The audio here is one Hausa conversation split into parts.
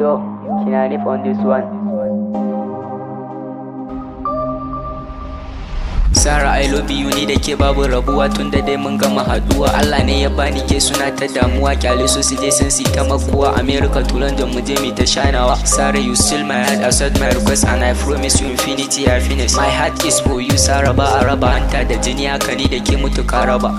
Yo, Kinanif on this one. Sara I love you ni da ke babu rabuwa tun da dai mun gama haduwa. Allah ne ya bani ke suna ta damuwa, kyale su su je sun si ta makuwa. America to London mu je mu ta shanawa. Sara you still my heart, accept my request and I promise you infinity happiness. My heart is for you Sara, ba a raba hanta da jini haka ni da ke mutu ka raba.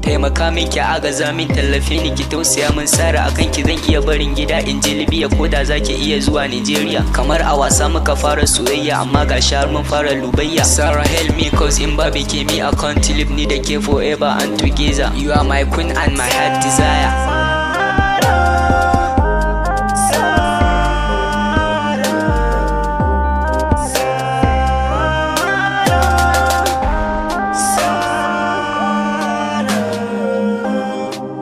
Taimaka min ki agaza min, tallafe ni ki tausaya min Sara, akan ki zan iya barin gida in je Libya ko da zaki iya zuwa Nigeria. Kamar a wasa muka fara soyayya amma ga har mun fara lubayya. Sara help me cause in baby ke me I can't live ni da ke forever and together. You are my queen and my heart desire.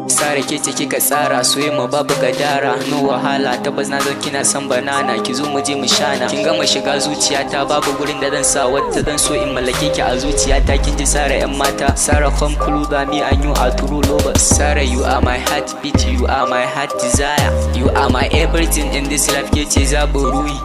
Sara ke ce kika tsara soyayya mu babu gadara, no wahala, tabbas na zo kina son banana, ki zo mu je mu shana. Kin gama shiga zuciyata, babu gurin da zan sa wata zan so in mallake ki a zuciyata. Kin ji Sara yan mata, Sara come closer me and you are true lovers. Sara you are my heartbeat, you are my heart desire, you are my everything in this life, ke ce zabu ruhi.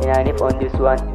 Kinanif on this one.